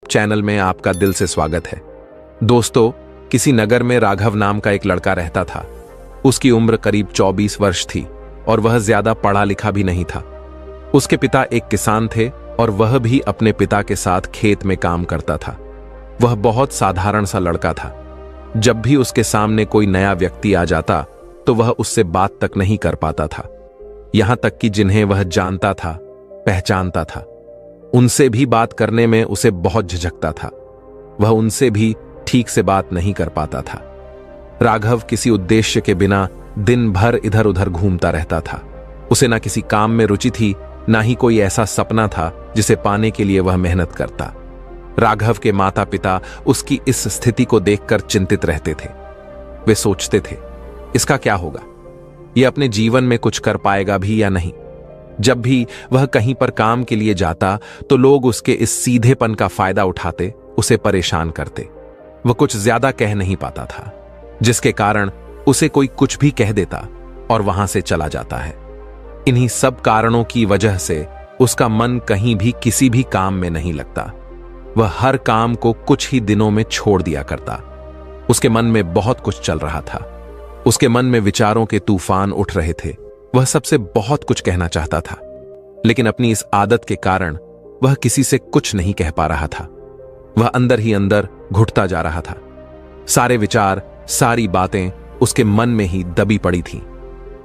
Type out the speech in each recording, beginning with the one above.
Channel में आपका दिल से स्वागत है। दोस्तों, किसी नगर में राघव नाम का एक लड़का रहता था। उसकी उम्र करीब 24 वर्ष थी और वह ज्यादा पढ़ा लिखा भी नहीं था। उसके पिता एक किसान थे और वह भी अपने पिता के साथ खेत में काम करता था। वह बहुत साधारण सा लड़का था। जब भी उसके सामने कोई नया व्यक्ति आ जाता तो वह उससे बात तक नहीं कर पाता था। यहां तक कि जिन्हें वह जानता था, पहचानता था, उनसे भी बात करने में उसे बहुत झिझकता था। वह उनसे भी ठीक से बात नहीं कर पाता था। राघव किसी उद्देश्य के बिना दिन भर इधर उधर घूमता रहता था। उसे ना किसी काम में रुचि थी, ना ही कोई ऐसा सपना था जिसे पाने के लिए वह मेहनत करता। राघव के माता पिता उसकी इस स्थिति को देखकर चिंतित रहते थे। वे सोचते थे, इसका क्या होगा? यह अपने जीवन में कुछ कर पाएगा भी या नहीं? जब भी वह कहीं पर काम के लिए जाता तो लोग उसके इस सीधेपन का फायदा उठाते, उसे परेशान करते। वह कुछ ज्यादा कह नहीं पाता था, जिसके कारण उसे कोई कुछ भी कह देता और वहां से चला जाता है। इन्हीं सब कारणों की वजह से उसका मन कहीं भी किसी भी काम में नहीं लगता। वह हर काम को कुछ ही दिनों में छोड़ दिया करता। उसके मन में बहुत कुछ चल रहा था। उसके मन में विचारों के तूफान उठ रहे थे। वह सबसे बहुत कुछ कहना चाहता था, लेकिन अपनी इस आदत के कारण वह किसी से कुछ नहीं कह पा रहा था। वह अंदर ही अंदर घुटता जा रहा था। सारे विचार, सारी बातें उसके मन में ही दबी पड़ी थीं,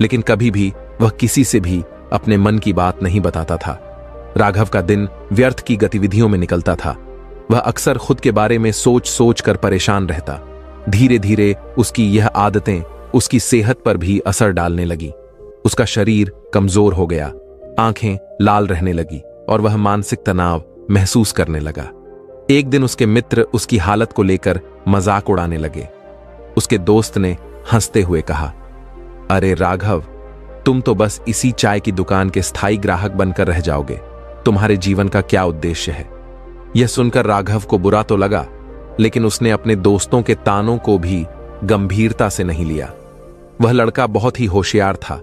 लेकिन कभी भी वह किसी से भी अपने मन की बात नहीं बताता था। राघव का दिन व्यर्थ की गतिविधियों में निकलता था। वह अक्सर खुद के बारे में सोच सोच कर परेशान रहता। धीरे धीरे उसकी यह आदतें उसकी सेहत पर भी असर डालने लगी। उसका शरीर कमजोर हो गया, आंखें लाल रहने लगी और वह मानसिक तनाव महसूस करने लगा। एक दिन उसके मित्र उसकी हालत को लेकर मजाक उड़ाने लगे। उसके दोस्त ने हंसते हुए कहा, अरे राघव, तुम तो बस इसी चाय की दुकान के स्थायी ग्राहक बनकर रह जाओगे। तुम्हारे जीवन का क्या उद्देश्य है? यह सुनकर राघव को बुरा तो लगा, लेकिन उसने अपने दोस्तों के तानों को भी गंभीरता से नहीं लिया। वह लड़का बहुत ही होशियार था,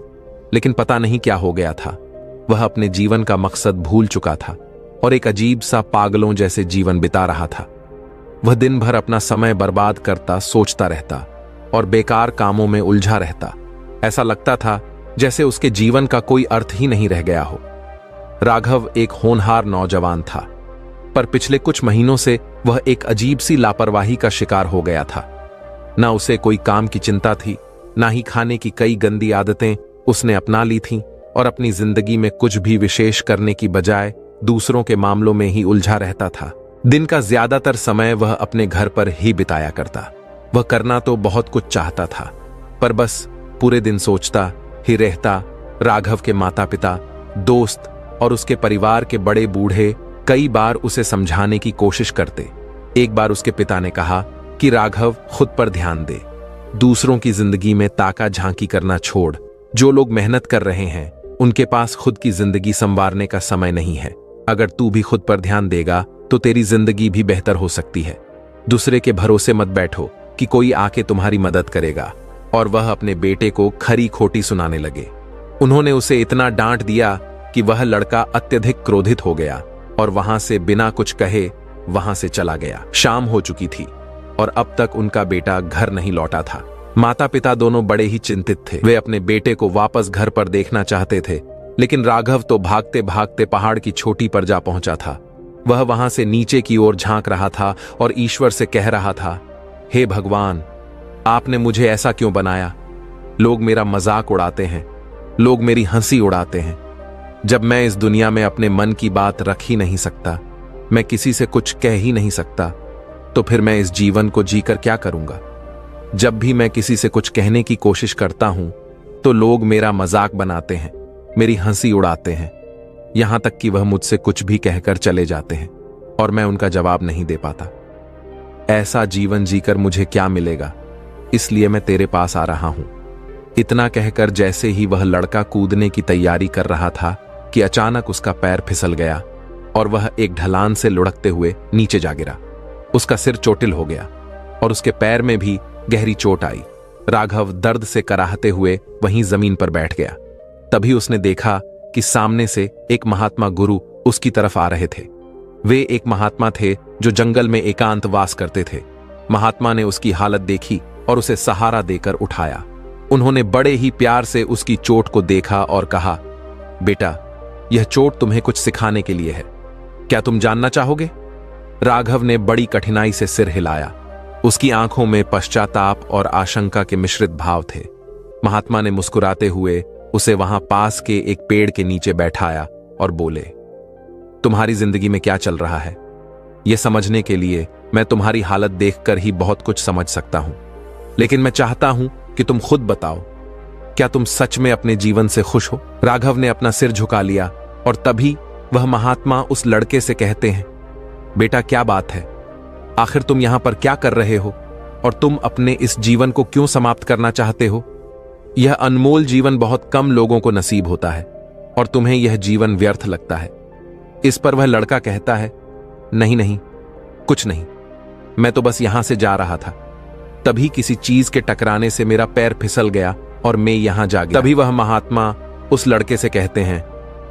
लेकिन पता नहीं क्या हो गया था। वह अपने जीवन का मकसद भूल चुका था और एक अजीब सा पागलों जैसे जीवन बिता रहा था। वह दिन भर अपना समय बर्बाद करता, सोचता रहता और बेकार कामों में उलझा रहता। ऐसा लगता था जैसे उसके जीवन का कोई अर्थ ही नहीं रह गया हो। राघव एक होनहार नौजवान था, पर पिछले कुछ महीनों से वह एक अजीब सी लापरवाही का शिकार हो गया था। ना उसे कोई काम की चिंता थी, ना ही खाने की कई गंदी आदतें उसने अपना ली थीं और अपनी जिंदगी में कुछ भी विशेष करने की बजाय दूसरों के मामलों में ही उलझा रहता था। दिन का ज्यादातर समय वह अपने घर पर ही बिताया करता। वह करना तो बहुत कुछ चाहता था, पर बस पूरे दिन सोचता ही रहता। राघव के माता पिता, दोस्त और उसके परिवार के बड़े बूढ़े कई बार उसे समझाने की कोशिश करते। एक बार उसके पिता ने कहा कि राघव खुद पर ध्यान दे, दूसरों की जिंदगी में ताका झांकी करना छोड़। जो लोग मेहनत कर रहे हैं उनके पास खुद की जिंदगी संवारने का समय नहीं है। अगर तू भी खुद पर ध्यान देगा तो तेरी जिंदगी भी बेहतर हो सकती है। दूसरे के भरोसे मत बैठो कि कोई आके तुम्हारी मदद करेगा। और वह अपने बेटे को खरी खोटी सुनाने लगे। उन्होंने उसे इतना डांट दिया कि वह लड़का अत्यधिक क्रोधित हो गया और वहां से बिना कुछ कहे वहां से चला गया। शाम हो चुकी थी और अब तक उनका बेटा घर नहीं लौटा था। माता पिता दोनों बड़े ही चिंतित थे। वे अपने बेटे को वापस घर पर देखना चाहते थे, लेकिन राघव तो भागते भागते पहाड़ की चोटी पर जा पहुंचा था। वह वहां से नीचे की ओर झांक रहा था और ईश्वर से कह रहा था, हे भगवान, आपने मुझे ऐसा क्यों बनाया? लोग मेरा मजाक उड़ाते हैं, लोग मेरी हंसी उड़ाते हैं। जब मैं इस दुनिया में अपने मन की बात रख ही नहीं सकता, मैं किसी से कुछ कह ही नहीं सकता, तो फिर मैं इस जीवन को जीकर क्या करूंगा? जब भी मैं किसी से कुछ कहने की कोशिश करता हूं तो लोग मेरा मजाक बनाते हैं, मेरी हंसी उड़ाते हैं, यहां तक कि वह मुझसे कुछ भी कहकर चले जाते हैं और मैं उनका जवाब नहीं दे पाता। ऐसा जीवन जीकर मुझे क्या मिलेगा? इसलिए मैं तेरे पास आ रहा हूं। इतना कहकर जैसे ही वह लड़का कूदने की तैयारी कर रहा था कि अचानक उसका पैर फिसल गया और वह एक ढलान से लुढ़कते हुए नीचे जा गिरा। उसका सिर चोटिल हो गया और उसके पैर में भी गहरी चोट आई। राघव दर्द से कराहते हुए वहीं जमीन पर बैठ गया। तभी उसने देखा कि सामने से एक महात्मा गुरु उसकी तरफ आ रहे थे। वे एक महात्मा थे जो जंगल में एकांत वास करते थे। महात्मा ने उसकी हालत देखी और उसे सहारा देकर उठाया। उन्होंने बड़े ही प्यार से उसकी चोट को देखा और कहा, बेटा, यह चोट तुम्हें कुछ सिखाने के लिए है। क्या तुम जानना चाहोगे? राघव ने बड़ी कठिनाई से सिर हिलाया। उसकी आंखों में पश्चाताप और आशंका के मिश्रित भाव थे। महात्मा ने मुस्कुराते हुए उसे वहां पास के एक पेड़ के नीचे बैठाया और बोले, तुम्हारी जिंदगी में क्या चल रहा है, यह समझने के लिए मैं तुम्हारी हालत देखकर ही बहुत कुछ समझ सकता हूं। लेकिन मैं चाहता हूं कि तुम खुद बताओ, क्या तुम सच में अपने जीवन से खुश हो? राघव ने अपना सिर झुका लिया और तभी वह महात्मा उस लड़के से कहते हैं, बेटा, क्या बात है? आखिर तुम यहां पर क्या कर रहे हो और तुम अपने इस जीवन को क्यों समाप्त करना चाहते हो? यह अनमोल जीवन बहुत कम लोगों को नसीब होता है और तुम्हें यह जीवन व्यर्थ लगता है। इस पर वह लड़का कहता है, नहीं नहीं, कुछ नहीं, मैं तो बस यहां से जा रहा था। तभी किसी चीज के टकराने से मेरा पैर फिसल गया और मैं यहां जा गया। तभी वह महात्मा उस लड़के से कहते हैं,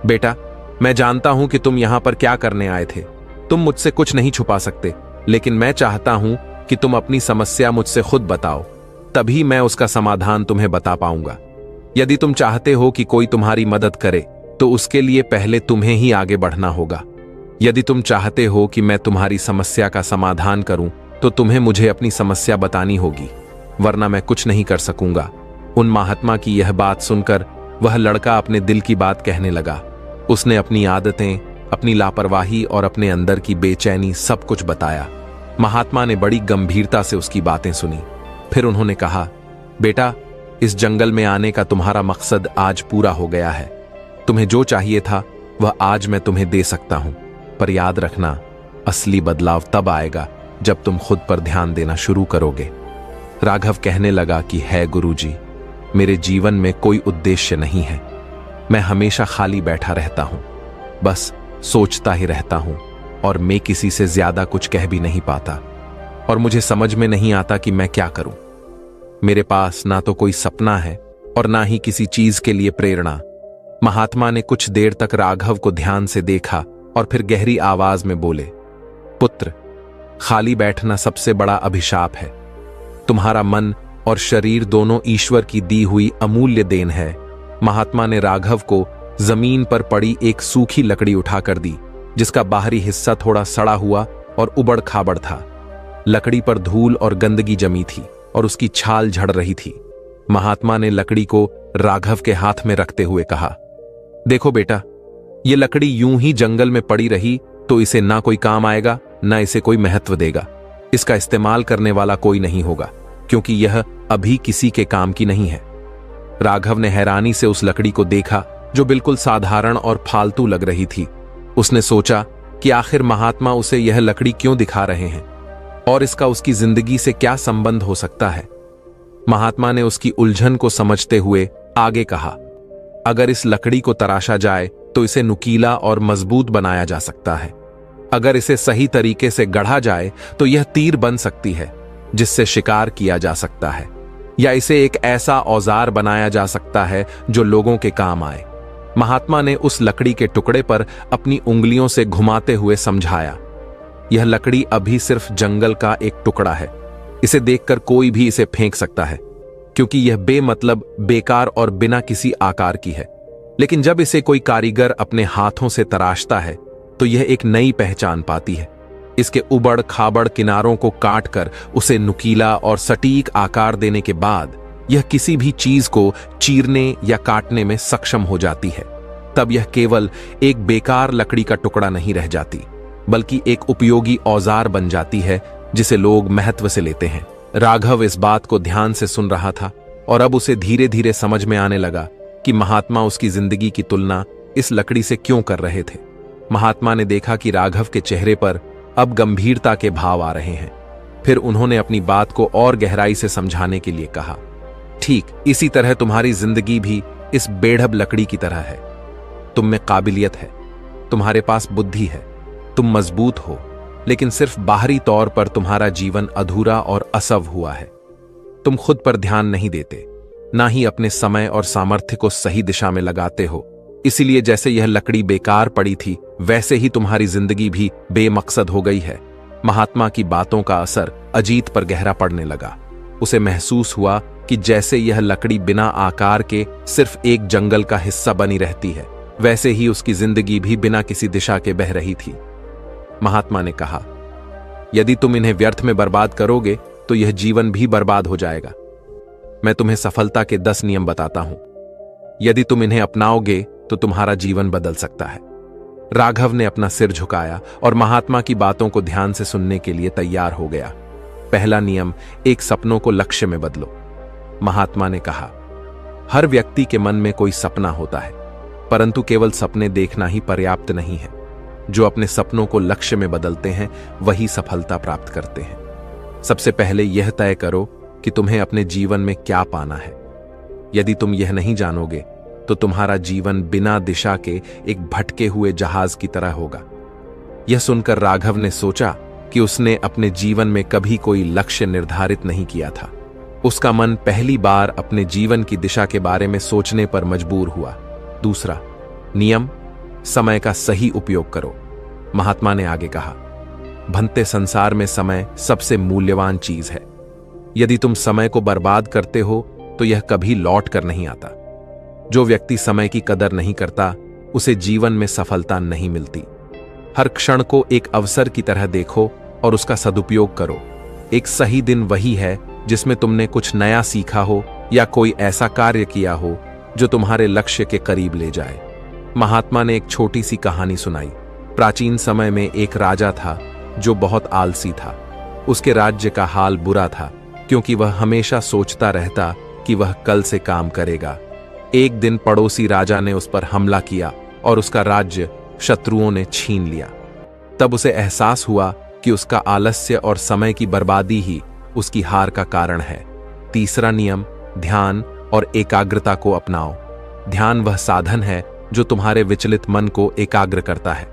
बेटा, मैं जानता हूं कि तुम यहां पर क्या करने आए थे। तुम मुझसे कुछ नहीं छुपा सकते, लेकिन मैं चाहता हूं कि तुम अपनी समस्या मुझसे खुद बताओ, तभी मैं उसका समाधान तुम्हें बता पाऊंगा। यदि तुम चाहते हो कि कोई तुम्हारी मदद करे, तो उसके लिए पहले तुम्हें ही आगे बढ़ना होगा। यदि तुम चाहते हो कि मैं तुम्हारी समस्या का समाधान करूं, तो तुम्हें मुझे अपनी समस्या बतानी होगी, वरना मैं कुछ नहीं कर सकूंगा। उन महात्मा की यह बात सुनकर वह लड़का अपने दिल की बात कहने लगा। उसने अपनी आदतें, अपनी लापरवाही और अपने अंदर की बेचैनी सब कुछ बताया। महात्मा ने बड़ी गंभीरता से उसकी बातें सुनी। फिर उन्होंने कहा, बेटा, इस जंगल में आने का तुम्हारा मकसद आज पूरा हो गया है। तुम्हें जो चाहिए था वह आज मैं तुम्हें दे सकता हूं, पर याद रखना, असली बदलाव तब आएगा जब तुम खुद पर ध्यान देना शुरू करोगे। राघव कहने लगा कि है गुरुजी, मेरे जीवन में कोई उद्देश्य नहीं है। मैं हमेशा खाली बैठा रहता हूं, बस सोचता ही रहता हूं और मैं किसी से ज्यादा कुछ कह भी नहीं पाता और मुझे समझ में नहीं आता कि मैं क्या करूं। मेरे पास ना तो कोई सपना है और ना ही किसी चीज के लिए प्रेरणा। महात्मा ने कुछ देर तक राघव को ध्यान से देखा और फिर गहरी आवाज में बोले, पुत्र, खाली बैठना सबसे बड़ा अभिशाप है। तुम्हारा मन और शरीर दोनों ईश्वर की दी हुई अमूल्य देन है। महात्मा ने राघव को जमीन पर पड़ी एक सूखी लकड़ी उठाकर दी, जिसका बाहरी हिस्सा थोड़ा सड़ा हुआ और उबड़ खाबड़ था। लकड़ी पर धूल और गंदगी जमी थी और उसकी छाल झड़ रही थी। महात्मा ने लकड़ी को राघव के हाथ में रखते हुए कहा, देखो बेटा, ये लकड़ी यूं ही जंगल में पड़ी रही तो इसे ना कोई काम आएगा, ना इसे कोई महत्व देगा। इसका इस्तेमाल करने वाला कोई नहीं होगा, क्योंकि यह अभी किसी के काम की नहीं है। राघव ने हैरानी से उस लकड़ी को देखा, जो बिल्कुल साधारण और फालतू लग रही थी। उसने सोचा कि आखिर महात्मा उसे यह लकड़ी क्यों दिखा रहे हैं और इसका उसकी जिंदगी से क्या संबंध हो सकता है। महात्मा ने उसकी उलझन को समझते हुए आगे कहा, अगर इस लकड़ी को तराशा जाए तो इसे नुकीला और मजबूत बनाया जा सकता है। अगर इसे सही तरीके से गढ़ा जाए तो यह तीर बन सकती है जिससे शिकार किया जा सकता है, या इसे एक ऐसा औजार बनाया जा सकता है जो लोगों के काम आए। महात्मा ने उस लकड़ी के टुकड़े पर अपनी उंगलियों से घुमाते हुए समझाया, यह लकड़ी अभी सिर्फ जंगल का एक टुकड़ा है। इसे देखकर कोई भी इसे फेंक सकता है, क्योंकि यह बेमतलब, बेकार और बिना किसी आकार की है। लेकिन जब इसे कोई कारीगर अपने हाथों से तराशता है तो यह एक नई पहचान पाती है। इसके उबड़ खाबड़ किनारों को काटकर उसे नुकीला और सटीक आकार देने के बाद यह किसी भी चीज को चीरने या काटने में सक्षम हो जाती है। तब यह केवल एक बेकार लकड़ी का टुकड़ा नहीं रह जाती, बल्कि एक उपयोगी औजार बन जाती है जिसे लोग महत्व से लेते हैं। राघव इस बात को ध्यान से सुन रहा था और अब उसे धीरे धीरे समझ में आने लगा कि महात्मा उसकी जिंदगी की तुलना इस लकड़ी से क्यों कर रहे थे। महात्मा ने देखा कि राघव के चेहरे पर अब गंभीरता के भाव आ रहे हैं। फिर उन्होंने अपनी बात को और गहराई से समझाने के लिए कहा, ठीक इसी तरह तुम्हारी जिंदगी भी इस बेढब लकड़ी की तरह है। तुम में काबिलियत है, तुम्हारे पास बुद्धि है, तुम मजबूत हो, लेकिन सिर्फ बाहरी तौर पर तुम्हारा जीवन अधूरा और असव हुआ है। तुम खुद पर ध्यान नहीं देते, ना ही अपने समय और सामर्थ्य को सही दिशा में लगाते हो। इसीलिए जैसे यह लकड़ी बेकार पड़ी थी, वैसे ही तुम्हारी जिंदगी भी बेमकसद हो गई है। महात्मा की बातों का असर अजीत पर गहरा पड़ने लगा। उसे महसूस हुआ कि जैसे यह लकड़ी बिना आकार के सिर्फ एक जंगल का हिस्सा बनी रहती है, वैसे ही उसकी जिंदगी भी बिना किसी दिशा के बह रही थी। महात्मा ने कहा, यदि तुम इन्हें व्यर्थ में बर्बाद करोगे तो यह जीवन भी बर्बाद हो जाएगा। मैं तुम्हें सफलता के 10 नियम बताता हूं। यदि तुम इन्हें अपनाओगे तो तुम्हारा जीवन बदल सकता है। राघव ने अपना सिर झुकाया और महात्मा की बातों को ध्यान से सुनने के लिए तैयार हो गया। पहला नियम, एक सपनों को लक्ष्य में बदलो। महात्मा ने कहा, हर व्यक्ति के मन में कोई सपना होता है, परंतु केवल सपने देखना ही पर्याप्त नहीं है। जो अपने सपनों को लक्ष्य में बदलते हैं वही सफलता प्राप्त करते हैं। सबसे पहले यह तय करो कि तुम्हें अपने जीवन में क्या पाना है। यदि तुम यह नहीं जानोगे तो तुम्हारा जीवन बिना दिशा के एक भटके हुए जहाज की तरह होगा। यह सुनकर राघव ने सोचा कि उसने अपने जीवन में कभी कोई लक्ष्य निर्धारित नहीं किया था। उसका मन पहली बार अपने जीवन की दिशा के बारे में सोचने पर मजबूर हुआ। दूसरा नियम, समय का सही उपयोग करो। महात्मा ने आगे कहा, भनते संसार में समय सबसे मूल्यवान चीज है। यदि तुम समय को बर्बाद करते हो तो यह कभी लौट कर नहीं आता। जो व्यक्ति समय की कदर नहीं करता उसे जीवन में सफलता नहीं मिलती। हर क्षण को एक अवसर की तरह देखो और उसका सदुपयोग करो। एक सही दिन वही है जिसमें तुमने कुछ नया सीखा हो या कोई ऐसा कार्य किया हो जो तुम्हारे लक्ष्य के करीब ले जाए। महात्मा ने एक छोटी सी कहानी सुनाई। प्राचीन समय में एक राजा था जो बहुत आलसी था। उसके राज्य का हाल बुरा था क्योंकि वह हमेशा सोचता रहता कि वह कल से काम करेगा। एक दिन पड़ोसी राजा ने उस पर हमला किया और उसका राज्य शत्रुओं ने छीन लिया। तब उसे एहसास हुआ कि उसका आलस्य और समय की बर्बादी ही उसकी हार का कारण है। तीसरा नियम, ध्यान और एकाग्रता को अपनाओ। ध्यान वह साधन है जो तुम्हारे विचलित मन को एकाग्र करता है।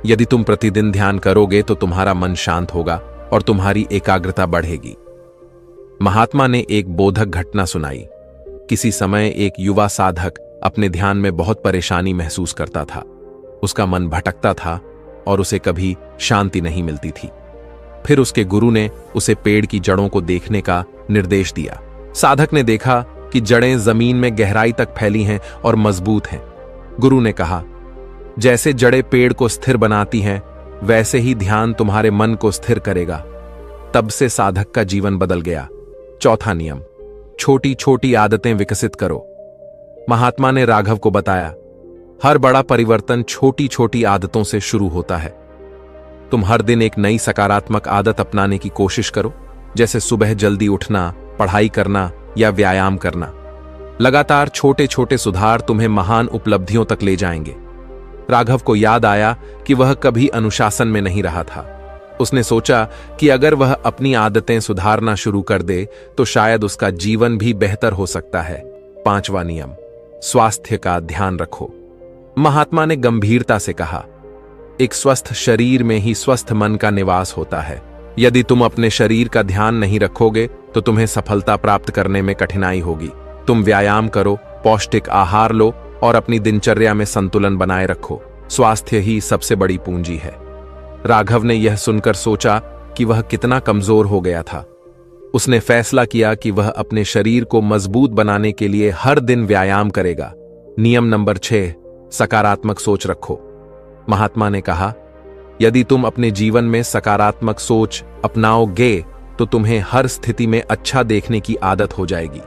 यदि तुम प्रतिदिन ध्यान करोगे तो तुम्हारा मन शांत होगा और तुम्हारी एकाग्रता बढ़ेगी। महात्मा ने एक बोधक घटना सुनाई। किसी समय एक युवा साधक अपने ध्यान में बहुत परेशानी महसूस करता था। उसका मन भटकता था और उसे कभी शांति नहीं मिलती थी। फिर उसके गुरु ने उसे पेड़ की जड़ों को देखने का निर्देश दिया। साधक ने देखा कि जड़ें जमीन में गहराई तक फैली हैं और मजबूत हैं। गुरु ने कहा, जैसे जड़ें पेड़ को स्थिर बनाती हैं, वैसे ही ध्यान तुम्हारे मन को स्थिर करेगा। तब से साधक का जीवन बदल गया। चौथा नियम, छोटी छोटी आदतें विकसित करो। महात्मा ने राघव को बताया, हर बड़ा परिवर्तन छोटी छोटी आदतों से शुरू होता है। तुम हर दिन एक नई सकारात्मक आदत अपनाने की कोशिश करो, जैसे सुबह जल्दी उठना, पढ़ाई करना या व्यायाम करना। लगातार छोटे छोटे सुधार तुम्हें महान उपलब्धियों तक ले जाएंगे। राघव को याद आया कि वह कभी अनुशासन में नहीं रहा था। उसने सोचा कि अगर वह अपनी आदतें सुधारना शुरू कर दे तो शायद उसका जीवन भी बेहतर हो सकता है। पांचवा नियम, स्वास्थ्य का ध्यान रखो। महात्मा ने गंभीरता से कहा, एक स्वस्थ शरीर में ही स्वस्थ मन का निवास होता है। यदि तुम अपने शरीर का ध्यान नहीं रखोगे तो तुम्हें सफलता प्राप्त करने में कठिनाई होगी। तुम व्यायाम करो, पौष्टिक आहार लो और अपनी दिनचर्या में संतुलन बनाए रखो। स्वास्थ्य ही सबसे बड़ी पूंजी है। राघव ने यह सुनकर सोचा कि वह कितना कमजोर हो गया था। उसने फैसला किया कि वह अपने शरीर को मजबूत बनाने के लिए हर दिन व्यायाम करेगा। नियम नंबर 6, सकारात्मक सोच रखो। महात्मा ने कहा, यदि तुम अपने जीवन में सकारात्मक सोच अपनाओगे तो तुम्हें हर स्थिति में अच्छा देखने की आदत हो जाएगी।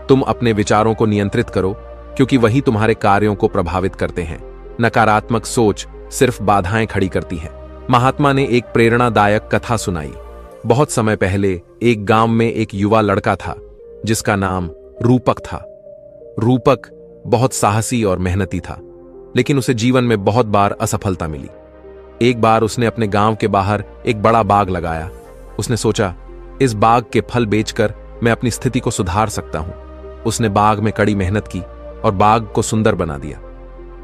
तुम अपने विचारों को नियंत्रित करो क्योंकि वही तुम्हारे कार्यों को प्रभावित करते हैं। नकारात्मक सोच सिर्फ बाधाएं खड़ी करती है। महात्मा ने एक प्रेरणादायक कथा सुनाई। बहुत समय पहले एक गांव में एक युवा लड़का था जिसका नाम रूपक था। रूपक बहुत साहसी और मेहनती था, लेकिन उसे जीवन में बहुत बार असफलता मिली। एक बार उसने अपने गांव के बाहर एक बड़ा बाग लगाया। उसने सोचा, इस बाग के फल बेचकर मैं अपनी स्थिति को सुधार सकता हूं। उसने बाग में कड़ी मेहनत की और बाग को सुंदर बना दिया।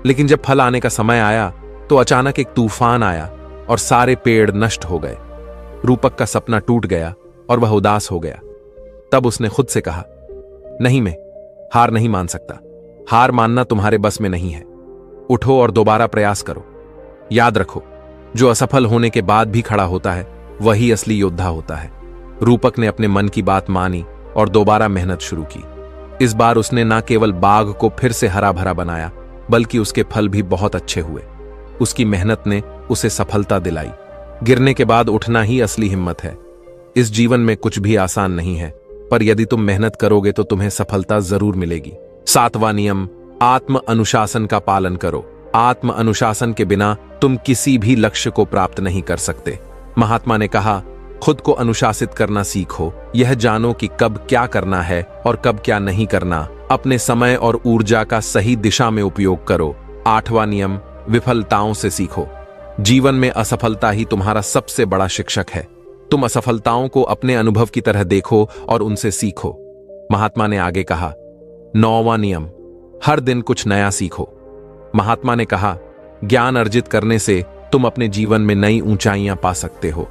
लेकिन जब फल आने का समय आया तो अचानक एक तूफान आया और सारे पेड़ नष्ट हो गए। रूपक का सपना टूट गया और वह उदास हो गया। तब उसने खुद से कहा, नहीं, मैं हार नहीं मान सकता। हार मानना तुम्हारे बस में नहीं है। उठो और दोबारा प्रयास करो। याद रखो, जो असफल होने के बाद भी खड़ा होता है वही असली योद्धा होता है। रूपक ने अपने मन की बात मानी और दोबारा मेहनत शुरू की। इस बार उसने न केवल बाग को फिर से हरा भरा बनाया, बल्कि उसके फल भी बहुत अच्छे हुए। उसकी मेहनत ने उसे सफलता दिलाई। गिरने के बाद उठना ही असली हिम्मत है। इस जीवन में कुछ भी आसान नहीं है, पर यदि तुम मेहनत करोगे तो तुम्हें सफलता जरूर मिलेगी। 7वां नियम, आत्म अनुशासन का पालन करो। आत्म अनुशासन के बिना तुम किसी भी लक्ष्य को प्राप्त नहीं कर सकते। महात्मा ने कहा, खुद को अनुशासित करना सीखो। यह जानो कि कब क्या करना है और कब क्या नहीं करना। अपने समय और ऊर्जा का सही दिशा में उपयोग करो। 8वां नियम, विफलताओं से सीखो। जीवन में असफलता ही तुम्हारा सबसे बड़ा शिक्षक है। तुम असफलताओं को अपने अनुभव की तरह देखो और उनसे सीखो। महात्मा ने आगे कहा, 9वां नियम, हर दिन कुछ नया सीखो। महात्मा ने कहा, ज्ञान अर्जित करने से तुम अपने जीवन में नई ऊंचाइयां पा सकते हो।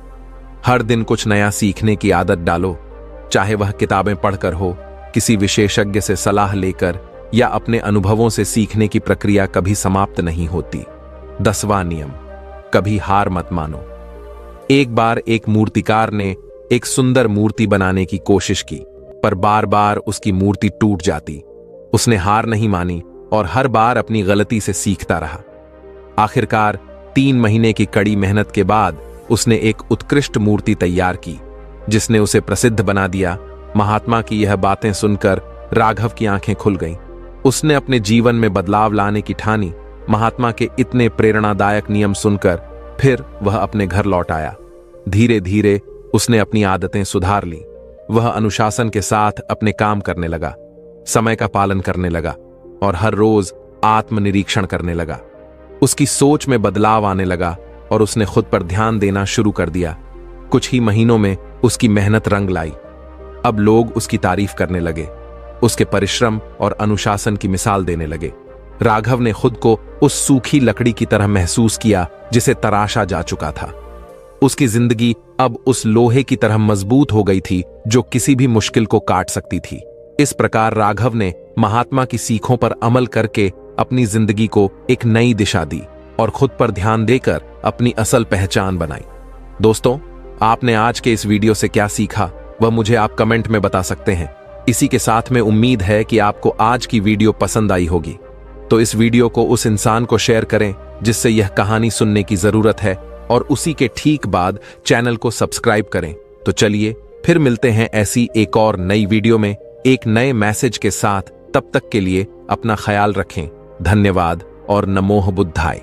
हर दिन कुछ नया सीखने की आदत डालो, चाहे वह किताबें पढ़कर हो, किसी विशेषज्ञ से सलाह लेकर या अपने अनुभवों से सीखने की प्रक्रिया कभी समाप्त नहीं होती। 10वां नियम, कभी हार मत मानो। एक बार एक मूर्तिकार ने एक सुंदर मूर्ति बनाने की कोशिश की, पर बार बार उसकी मूर्ति टूट जाती। उसने हार नहीं मानी और हर बार अपनी गलती से सीखता रहा। आखिरकार 3 महीने की कड़ी मेहनत के बाद उसने एक उत्कृष्ट मूर्ति तैयार की, जिसने उसे प्रसिद्ध बना दिया। महात्मा की यह बातें सुनकर राघव की आंखें खुल गईं। उसने अपने जीवन में बदलाव लाने की ठानी। महात्मा के इतने प्रेरणादायक नियम सुनकर फिर वह अपने घर लौट आया। धीरे धीरे उसने अपनी आदतें सुधार ली। वह अनुशासन के साथ अपने काम करने लगा, समय का पालन करने लगा और हर रोज आत्मनिरीक्षण करने लगा। उसकी सोच में बदलाव आने लगा और उसने खुद पर ध्यान देना शुरू कर दिया। कुछ ही महीनों में उसकी मेहनत रंग लाई। अब लोग उसकी तारीफ करने लगे, उसके परिश्रम और अनुशासन की मिसाल देने लगे। राघव ने खुद को उस सूखी लकड़ी की तरह महसूस किया जिसे तराशा जा चुका था। उसकी जिंदगी अब उस लोहे की तरह मजबूत हो गई थी जो किसी भी मुश्किल को काट सकती थी। इस प्रकार राघव ने महात्मा की सीखों पर अमल करके अपनी जिंदगी को एक नई दिशा दी और खुद पर ध्यान देकर अपनी असल पहचान बनाई। दोस्तों, आपने आज के इस वीडियो से क्या सीखा वह मुझे आप कमेंट में बता सकते हैं। इसी के साथ में उम्मीद है कि आपको आज की वीडियो पसंद आई होगी, तो इस वीडियो को उस इंसान को शेयर करें जिससे यह कहानी सुनने की जरूरत है और उसी के ठीक बाद चैनल को सब्सक्राइब करें। तो चलिए फिर मिलते हैं ऐसी एक और नई वीडियो में एक नए मैसेज के साथ। तब तक के लिए अपना ख्याल रखें। धन्यवाद और नमोह बुद्धाय।